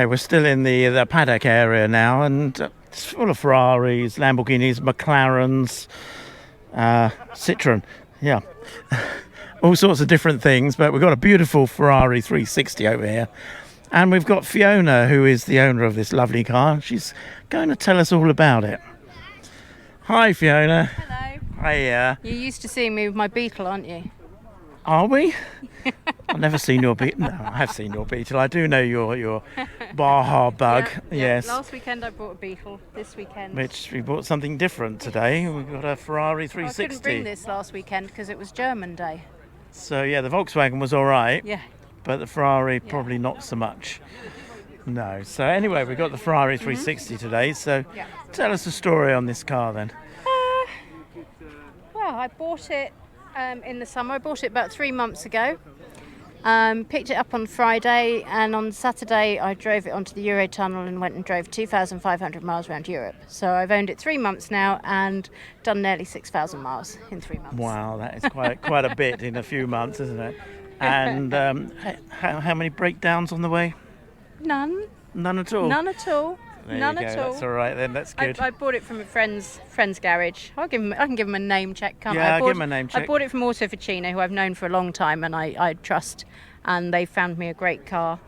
Okay, we're still in the paddock area now, and it's full of Ferraris, Lamborghinis, McLarens, Citroen, yeah, all sorts of different things. But we've got a beautiful Ferrari 360 over here, and we've got Fiona, who is the owner of this lovely car. She's going to tell us all about it. Hi, Fiona. Hello. Hi. You're used to seeing me with my Beetle, aren't you? Are we? I've never seen your Beetle. No, I have seen your Beetle. I do know your Baja Bug. Yeah. Yes. Last weekend I bought a Beetle. This weekend. Which we bought something different today. We've got a Ferrari 360. I couldn't bring this last weekend because it was German Day. So yeah, the Volkswagen was all right. Yeah. But the Ferrari probably not so much. No. So anyway, we got the Ferrari 360 today. So tell us the story on this car then. Well, I bought it in the summer. I bought it about 3 months ago. Picked it up on Friday, and on Saturday I drove it onto the Eurotunnel and went and drove 2,500 miles around Europe. So I've owned it 3 months now and done nearly 6,000 miles in 3 months. Wow, that is quite a bit in a few months, isn't it? And how many breakdowns on the way? None. None at all? None at all. There None you go. at all. That's all right then, that's good. I bought it from a friend's garage. I can give him a name check, can't Yeah, I? give him a name check. I bought it from Auto Ficino, who I've known for a long time and I trust. And they found me a great car,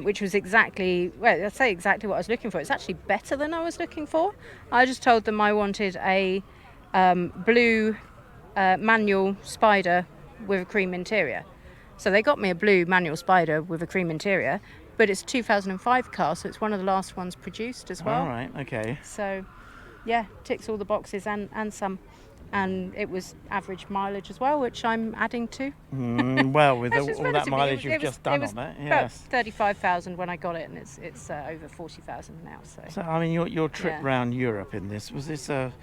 which was exactly what I was looking for. It's actually better than I was looking for. I just told them I wanted a blue manual Spyder with a cream interior. So they got me a blue manual Spyder with a cream interior. But it's a 2005 car, so it's one of the last ones produced as well. All right, okay. So, yeah, ticks all the boxes and some. And it was average mileage as well, which I'm adding to. Well, with all that relatively- mileage you've just done on it, about yes. 35,000 when I got it, and it's over 40,000 now. So, I mean, your trip Yeah. around Europe in this, was this a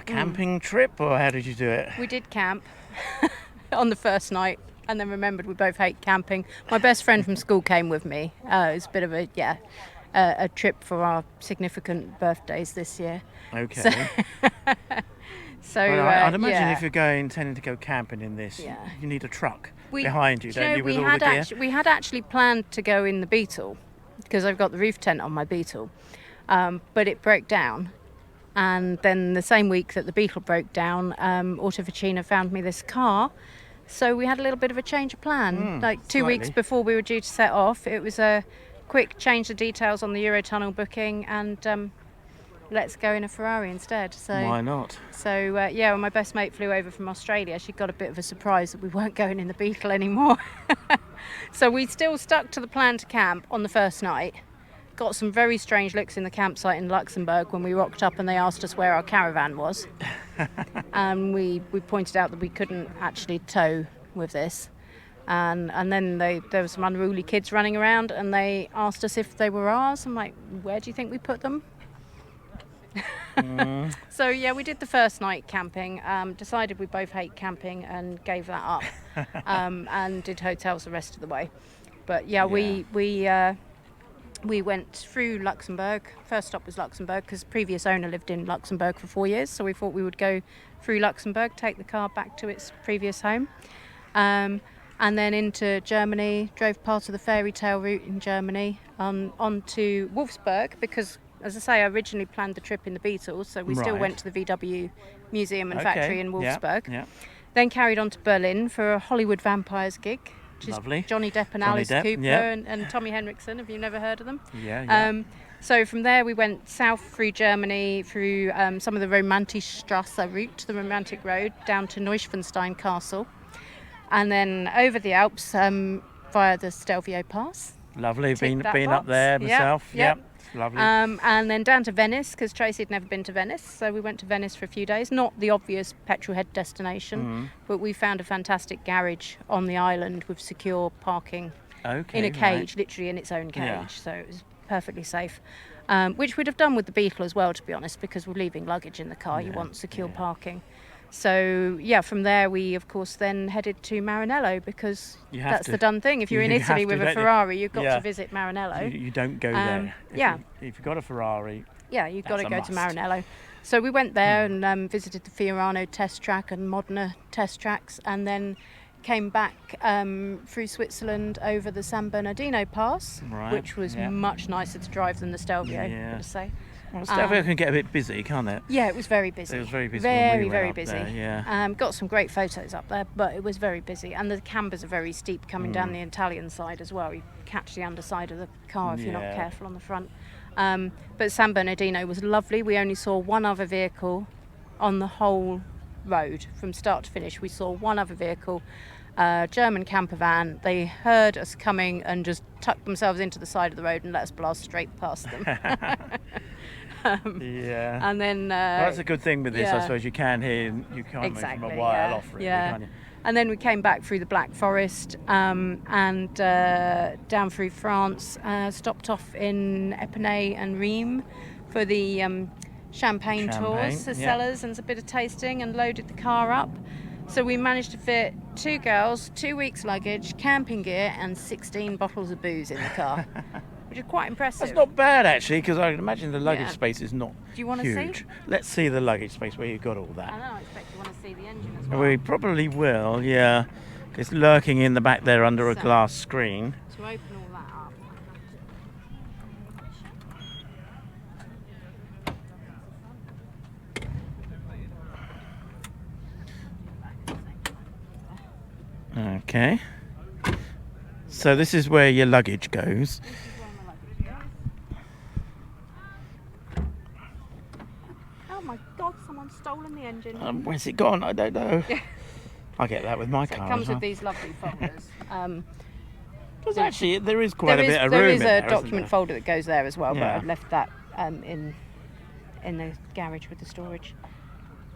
camping trip, or how did you do it? We did camp on the first night. And then remembered we both hate camping. My best friend from school came with me. It was a bit of a trip for our significant birthdays this year. Okay. So Well, I'd imagine yeah. if you're intending to go camping in this, Yeah. you need a truck We- behind you, do don't you, with we all the gear? we had actually planned to go in the Beetle because I've got the roof tent on my Beetle, but it broke down. And then the same week that the Beetle broke down, Auto Ficino found me this car. So we had a little bit of a change of plan. Like 2 weeks slightly. before we were due to set off, it was a quick change the details on the Eurotunnel booking and let's go in a Ferrari instead. So Why not? So when my best mate flew over from Australia, she got a bit of a surprise that we weren't going in the Beetle anymore. So we still stuck to the plan to camp on the first night. Got some very strange looks in the campsite in Luxembourg when we rocked up and they asked us where our caravan was. And we pointed out that we couldn't actually tow with this. And then there were some unruly kids running around and they asked us if they were ours. I'm like, where do you think we put them? So yeah, we did the first night camping, decided we both hate camping and gave that up, and did hotels the rest of the way. But we went through Luxembourg. First stop was Luxembourg because previous owner lived in Luxembourg for 4 years, so we thought we would go through Luxembourg, take the car back to its previous home, and then into Germany, drove part of the fairy tale route in Germany, on to Wolfsburg because, as I say, I originally planned the trip in the Beatles, so we still Right. went to the VW museum and factory in Wolfsburg. Yeah. Then carried on to Berlin for a Hollywood Vampires gig, which is Lovely. Johnny Depp and Johnny Alice Depp, Cooper yeah. and Tommy Henriksen. Have you never heard of them? Yeah. So from there we went south through Germany, through some of the Romantistrasse route, the romantic road, down to Neuschwanstein Castle, and then over the Alps via the Stelvio Pass. Lovely. Tick Been that up box. there Yep, myself. yep. Lovely. And then down to Venice because Tracy had never been to Venice, so we went to Venice for a few days. Not the obvious petrol head destination, but we found a fantastic garage on the island with secure parking Okay. in a cage, right. literally in its own cage, Yeah. so it was perfectly safe. Which we'd have done with the Beetle as well, to be honest, because we're leaving luggage in the car. You want secure parking. So yeah, from there we of course then headed to Maranello because You have that's to. the done thing. If you're in You Italy have to, with a don't you? Ferrari, you've got Yeah. to visit Maranello. You don't go there. yeah. If you've got a Ferrari, Yeah, you've got to That's a go to must. Maranello. So we went there and visited the Fiorano test track and Modena test tracks, and then came back through Switzerland over the San Bernardino Pass, Right, which was much nicer to drive than the Stelvio, I've got to say. Well, Stelvio can get a bit busy, can't it? Yeah, it was very busy. It was very busy. Very, when we very went up busy. there, yeah. Got some great photos up there, but it was very busy. And the cambers are very steep coming down the Italian side as well. You catch the underside of the car if you're not careful on the front. But San Bernardino was lovely. We only saw one other vehicle on the whole road from start to finish. We saw one other vehicle, German camper van. They heard us coming and just tucked themselves into the side of the road and let us blast straight past them. And then well, that's a good thing with this, I suppose. You can't move from a while off, really, can't you? And then we came back through the Black Forest and down through France, stopped off in Epinay and Rheims for the champagne tours, the cellars and a bit of tasting, and loaded the car up. So we managed to fit 2 girls, 2 weeks luggage, camping gear and 16 bottles of booze in the car, which is quite impressive. That's not bad, actually, because I can imagine the luggage space is not Do you want to huge. see? Let's see the luggage space where you've got all that. I know, I expect you want to see the engine as well. We probably will, yeah. It's lurking in the back there under a glass screen. To open all that up. Okay. So this is where your luggage goes. Oh my God, someone's stolen the engine. Where's it gone? I don't know. I get that with my car. It comes as well. with these lovely folders. There is quite a bit of room. There is in a there, document folder that goes there as well, but Yeah. I've left that in the garage with the storage.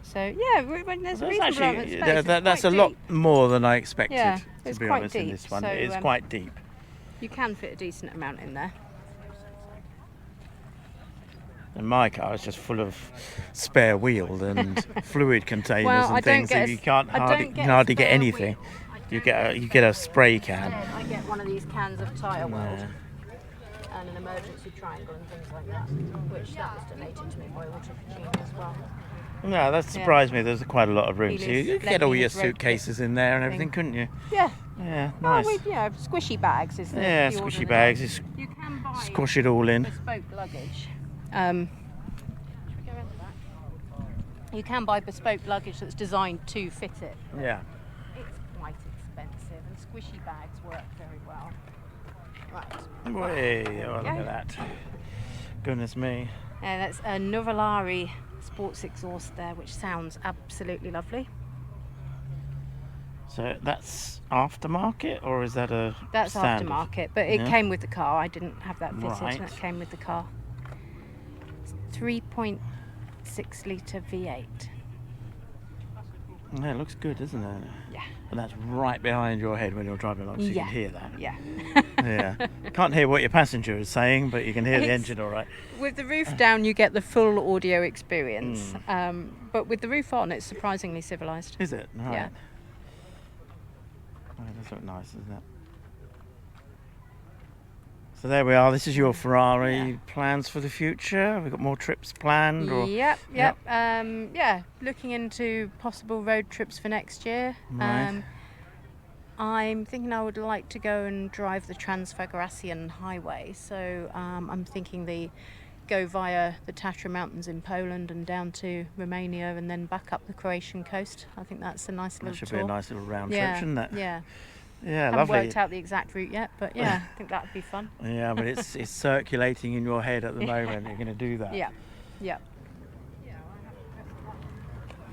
So yeah, when there's a reasonable amount of space. That's a lot more than I expected. Yeah, to it's be quite honest, in deep, this one, so, it is quite deep. You can fit a decent amount in there. And my car is just full of spare wheel and fluid containers Well, I and don't things, so get a- you can't I hardly, don't you get can a hardly get spare anything. wheel. You get a spray can. I get one of these cans of Tyre World and an emergency triangle and things like that, which that was donated to me by Genie as well. No, that surprised me. There's quite a lot of room. He So lives you could get all blending your his road suitcases in there and thing. everything, couldn't you? Yeah. Yeah, Well, nice. squishy bags is the Yeah, the order squishy of the bags. day. Just You can buy squash it all in. bespoke luggage. Should we go around the back? You can buy bespoke luggage that's designed to fit it. Yeah. It's quite expensive, and squishy bags work very well. Right. Way, oh, look at that. Goodness me. That's a Nuvolari sports exhaust there, which sounds absolutely So that's aftermarket, or is that a That's standard? aftermarket, but it came with the car. I didn't have that fitted, Right. and it came with the car. It's 3.6 litre V8. Yeah, it looks good, doesn't it? Yeah. And that's right behind your head when you're driving along, so you Yeah. can hear that. Yeah. Yeah. Can't hear what your passenger is saying, but you can hear the It's- engine all right. With the roof down, you get the full audio experience. But with the roof on, it's surprisingly civilised. Is it? Right. Yeah. Oh, it does look nice, doesn't it? So there we are. This is your Ferrari. Plans for the future? Have we got more trips planned? Or? Yep. Looking into possible road trips for next year. Right. I'm thinking I would like to go and drive the Transfiguracian Highway. So I'm thinking go via the Tatra Mountains in Poland and down to Romania and then back up the Croatian coast. I think that's a nice little That should tour. be a nice little round trip, shouldn't it? Yeah. Yeah, Haven't lovely. worked out the exact route yet, but yeah, I think that would be fun. Yeah, but it's circulating in your head at the moment. You're going to do that. Yeah. Yeah.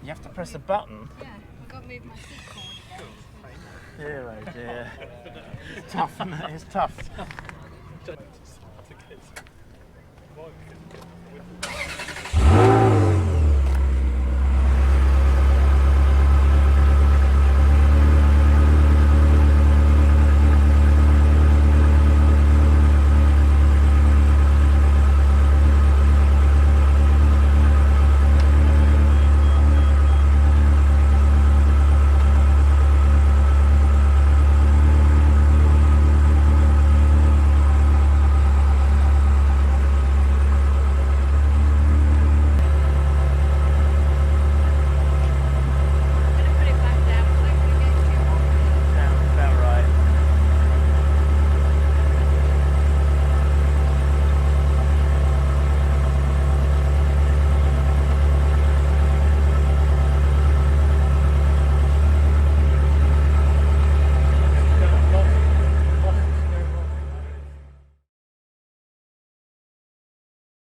You have to press a button. Yeah, I've got to move my seat forward again. Dear, oh dear. It's tough, isn't it? It's tough.